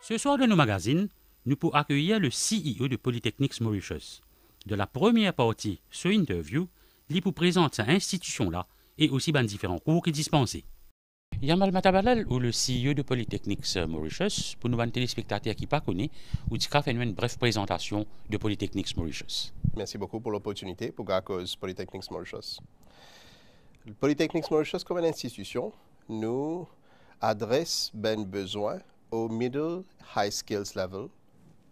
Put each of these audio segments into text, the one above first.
Ce soir dans nos magazines, nous pouvons accueillir le CEO de Polytechnics Mauritius. De la première partie, ce interview, il pour présenter cette institution-là et aussi dans différents cours qui dispensés. Yamal Matabalal, ou le CEO de Polytechnics Mauritius, pour nous téléspectateurs qui ne connaissent pas, ou faire une brève présentation de Polytechnics Mauritius. Merci beaucoup pour l'opportunité pour la cause Polytechnics Mauritius. Polytechnics Mauritius, comme une institution, nous adresse ben besoin au middle high skills level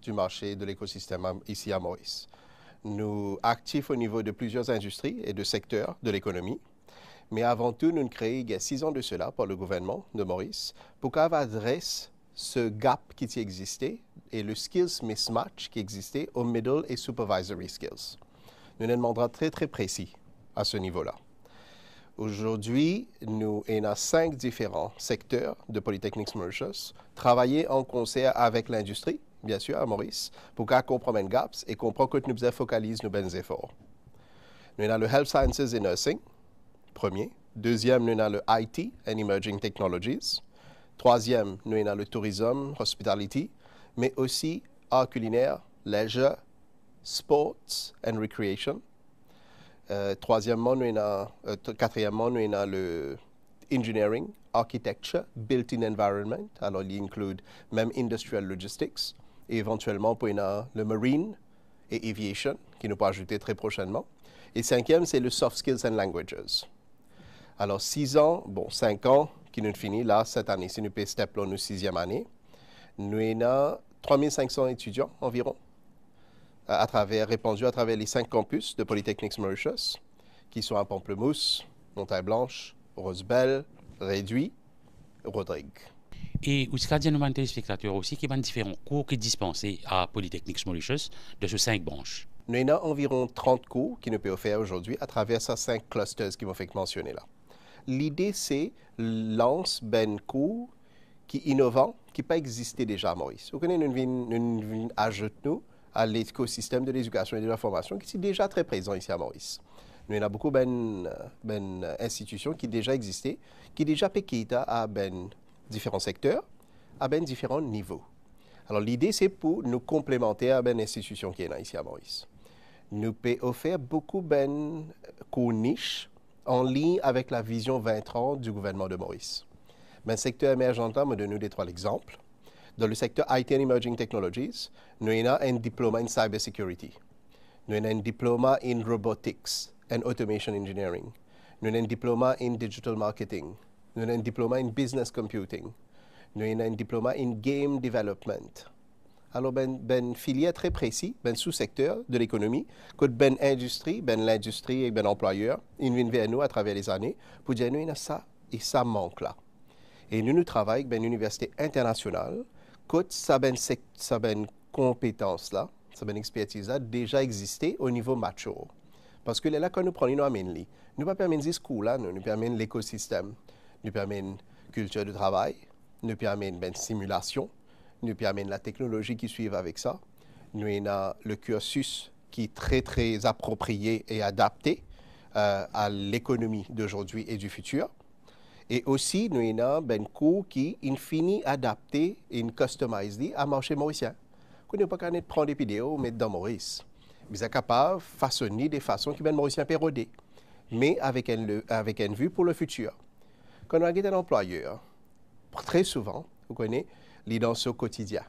du marché de l'écosystème ici à Maurice. Nous actifs au niveau de plusieurs industries et de secteurs de l'économie, mais avant tout, nous créons il y a 6 ans de cela par le gouvernement de Maurice pour qu'on adresse ce gap qui existait et le skills mismatch qui existait au middle et supervisory skills. Nous demandons très précis à ce niveau-là. Aujourd'hui, nous avons 5 différents secteurs de Polytechnics Mauritius, travailler en concert avec l'industrie, bien sûr, à Maurice, pour qu'on comprenne les gaps et comprenne que nous focalisons nos bons efforts. Nous avons le Health Sciences et Nursing, premier. Deuxième, nous avons le IT and Emerging Technologies. Troisième, nous avons le Tourisme, Hospitality, mais aussi art culinaire, leisure, sports and recreation. Quatrièmement, nous avons le Engineering, Architecture, Built-in Environment, alors il inclut même Industrial Logistics, et éventuellement pour le Marine et Aviation, qui nous peut ajouter très prochainement. Et cinquième, c'est le Soft Skills and Languages. Alors 5 ans qui nous finit là cette année, si nous pouvons step là, nous 6e année, nous avons 3500 étudiants environ, répandus à travers les 5 campus de Polytechnics Mauritius, qui sont à Pamplemousse, Montagne-Blanche, Rosebelle, Réduit, Rodrigue. Et aussi, il y a des téléspectateurs aussi qui ont différents cours qui sont dispensés à Polytechnics Mauritius de ces 5 branches. Nous avons environ 30 cours qui nous peuvent faire aujourd'hui à travers ces 5 clusters qui m'ont fait mentionner là. L'idée, c'est lancer un cours qui est innovant, qui n'a pas existé déjà à Maurice. Vous connaissez, nous ajoutons à l'écosystème de l'éducation et de la formation qui est déjà très présent ici à Maurice. Nous avons beaucoup d'institutions qui déjà existaient, qui déjà péqué à différents secteurs, à différents niveaux. Alors l'idée, c'est pour nous complémenter à une institution qui est là ici à Maurice. Nous pouvons offrir beaucoup de cours niches en ligne avec la vision 2030 du gouvernement de Maurice. Mais le secteur émergent, me donne des 3 exemples. Dans le secteur IT and Emerging Technologies, nous avons un diplôme en Cybersecurity. Nous avons un diplôme en Robotics and Automation Engineering. Nous avons un diplôme en Digital Marketing. Nous avons un diplôme en Business Computing. Nous avons un diplôme en Game Development. Alors, filière très précis, sous-secteur de l'économie, que l'industrie et l'employeur, ils viennent vers nous à travers les années pour dire, nous, ça et ça manque là. Et nous travaillons avec une université internationale, que ça compétence là, ça expertise là, déjà existé au niveau mature. Parce que là, quand nous prenons, nous amènons, nous ne permettons pas les schools là, nous permettons l'écosystème, nous permettons la culture de travail, nous permettons la simulation, nous permettons la technologie qui suit avec ça. Nous avons le cursus qui est très approprié et adapté à l'économie d'aujourd'hui et du futur. Et aussi, nous avons un cours qui est infini adapté et customisé à marché mauricien. Nous ne pouvons pas prendre des vidéos et mettre dans Maurice. Nous sommes capables de façonner des façons qui sont mauricien pérodé, mais avec une vue pour le futur. Quand on a un employeur, très souvent, vous connaissez, les dans ce quotidien.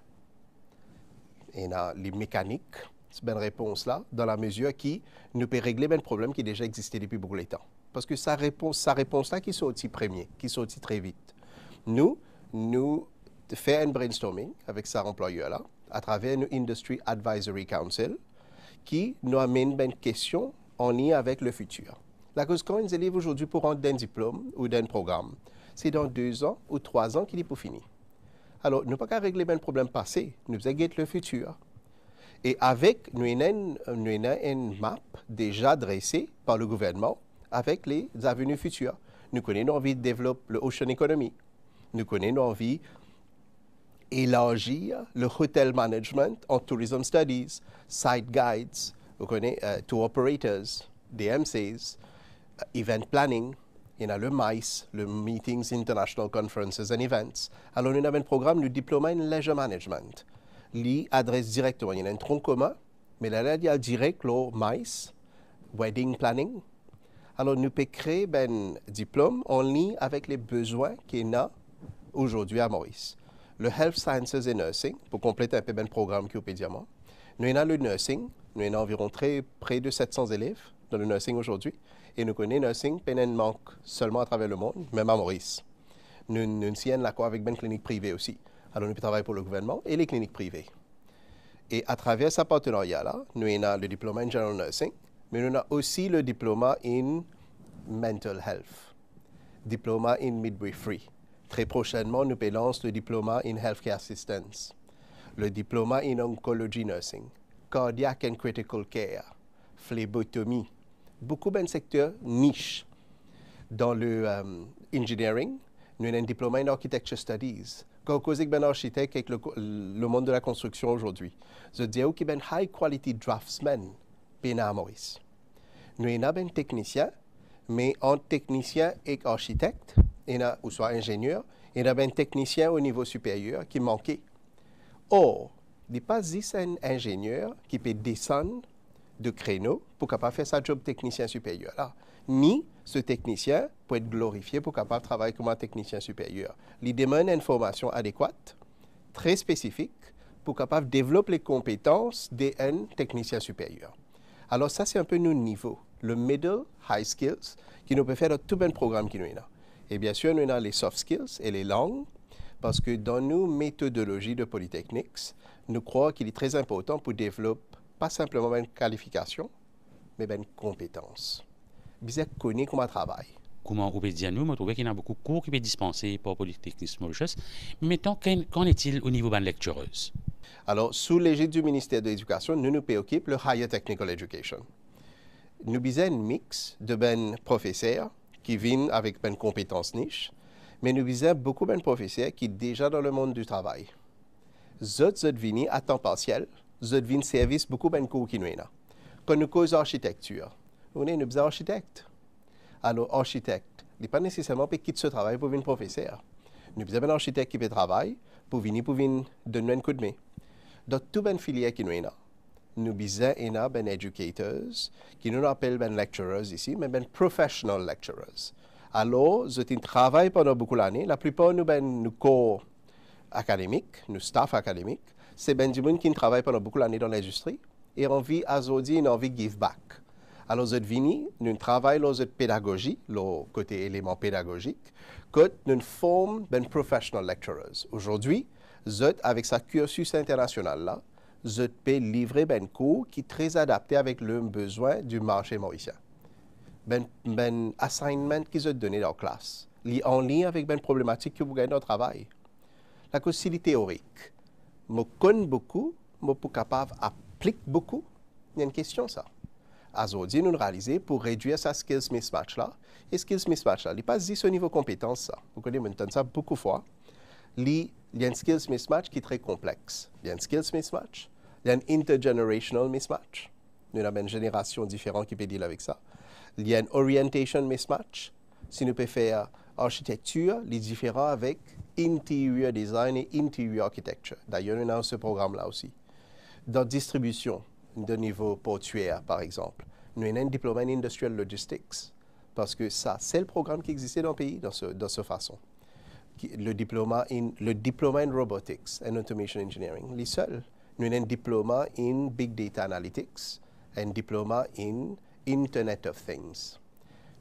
Et les mécaniques, c'est une réponse là, dans la mesure qui nous peut régler un problème qui déjà existait depuis beaucoup de temps. Parce que sa réponse là qui sortit premier, qui sortit très vite. Nous faisons un brainstorming avec sa employeur là, à travers nos Industry Advisory Council, qui nous amène une question en lien avec le futur. La cause quand les élèves aujourd'hui pour rendre un diplôme ou d'un programme, c'est dans 2 ans ou 3 ans qu'il est pour finir. Alors, nous ne pouvons pas régler un problème passé, nous avons le futur. Et avec, nous avons une map déjà dressée par le gouvernement avec les avenues futures. Nous connaissons envie de développer l'ocean economy. Nous connaissons envie d'élargir le hotel management en tourism studies, site guides, vous connaissez tour operators, DMCs, event planning, Il y a le MICE, le Meetings, International Conferences and Events. Alors, nous avons un programme de diplôme en Leisure Management. Lui adresse directement, il y a un tronc commun, mais là, il y a direct le MICE, Wedding Planning. Alors, nous pouvons créer un diplôme en ligne avec les besoins qu'il y a aujourd'hui à Maurice. Le Health Sciences and Nursing, pour compléter un peu le programme qui est au Pédiamant. Nous avons le nursing, nous avons environ près de 700 élèves dans le nursing aujourd'hui. Et nous connaissons le nursing, il manque seulement à travers le monde, même à Maurice. Nous sommes l'accord avec une clinique privée aussi. Alors, nous travaillons pour le gouvernement et les cliniques privées. Et à travers ce partenariat-là, nous avons le diplôme en General Nursing, mais nous avons aussi le diplôme en Mental Health, diplôme en Midwifery. Très prochainement, nous lançons le diplôme en Healthcare Assistance, le diplôme en Oncology Nursing, Cardiac and Critical Care, phlébotomie, beaucoup de secteurs niches. Dans le engineering, nous avons un diplôme en Architecture Studies. Quand on est un architecte avec le monde de la construction aujourd'hui, je dis qu'il y a un high quality draftsman à Maurice. Nous avons un technicien, mais entre technicien et architecte, ou soit ingénieur, il y a un technicien au niveau supérieur qui manquait. Or, il n'y a pas un ingénieur qui peut descendre de créneau pour capable faire sa job technicien supérieur là. Ni ce technicien peut être glorifié pour capable travailler comme un technicien supérieur. Il demande une formation adéquate, très spécifique, pour capable développer les compétences d'un technicien supérieur. Alors ça, c'est un peu nos niveaux, le middle, high skills, qui nous peut faire dans tout un programme qui nous est là. Et bien sûr, nous avons les soft skills et les langues, parce que dans nos méthodologies de Polytechnics, nous croyons qu'il est très important pour développer pas simplement une qualification, mais une compétence. Bien connaître comment travailler. Comment on peut dire nous, je trouve qu'il y a beaucoup de cours qui peuvent dispenser par Polytechnics Mauritius. Mais maintenant, qu'en est-il au niveau de la lectureuse? Alors, sous l'égide du ministère de l'Éducation, nous préoccupons le Higher Technical Education. Nous avons un mix de professeurs qui viennent avec une compétence niche, mais nous avons beaucoup de professeurs qui sont déjà dans le monde du travail. Ils viennent à temps partiel, ils viennent service beaucoup de cours qui nous sont là. Quand nous causons architecture, nous sommes architectes. Alors, architecte, il n'est pas nécessairement pour quitter ce travail pour venir professeur. Nous avons un architecte qui peut travailler pour venir donner un coup de main. Dans toute une filière qui nous est là, nous avons des educators qui nous appellent des lecturers ici, mais des professional lecturers. Alors, ils travaillent pendant beaucoup d'années. La plupart de nos corps académiques, nos staff académiques, c'est des gens qui travaillent pendant beaucoup d'années dans l'industrie et ont envie de give back. Alors, nous travaillons dans la pédagogie, le côté élément pédagogique, que nous formons des professional lecturers. Aujourd'hui, avec sa cursus international, je peux livrer un cours qui est très adapté avec le besoin du marché mauricien. Ben assignment qu'ils ont donné dans la classe, en lien avec une problématique que vous gagnez dans le travail. La cause, c'est théorique. Je connais beaucoup, je suis capable d'appliquer beaucoup. Il y a une question, ça. Aujourd'hui, nous réalisons pour réduire sa skills mismatch là. Et skills mismatch là, il n'est pas juste au niveau compétence, ça. Vous connaissez maintenant ça beaucoup de fois. Il y a un skills mismatch qui est très complexe. Il y a un skills mismatch, il y a un intergenerational mismatch. Nous avons une génération différente qui peut dealer avec ça. Il y a un orientation mismatch. Si nous pouvons faire architecture, il est différent avec interior design et interior architecture. D'ailleurs, nous avons ce programme-là aussi. Dans distribution, de niveau portuaire, par exemple, nous avons un diplôme en industrial logistics. Parce que ça, c'est le programme qui existait dans le pays de cette façon. Le diplôme en robotics and automation engineering, les seuls. Nous avons un diplôme en big data analytics, un diplôme en Internet of Things.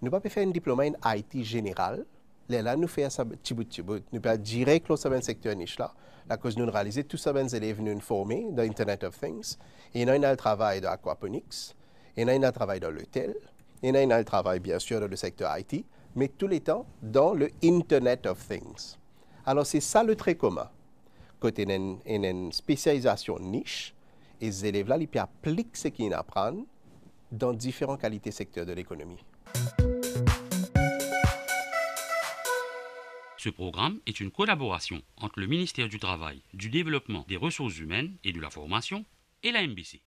Nous ne pouvons pas faire un diplôme en IT général. Là, nous faisons ça petit bout. Nous pouvons direct dans ce secteur niche là. La cause nous réaliser tous ces élèves nous formés dans Internet of Things. Et nous avons le travail de aquaponics, et nous avons le travail dans l'hôtel, et nous avons le travail bien sûr dans le secteur IT, mais tous les temps dans le Internet of Things. Alors c'est ça le trait commun. Côté une spécialisation niche, et les élèves là, ils peuvent appliquer ce qu'ils apprennent dans différentes qualités secteurs de l'économie. Ce programme est une collaboration entre le ministère du Travail, du Développement des Ressources humaines et de la Formation et la MBC.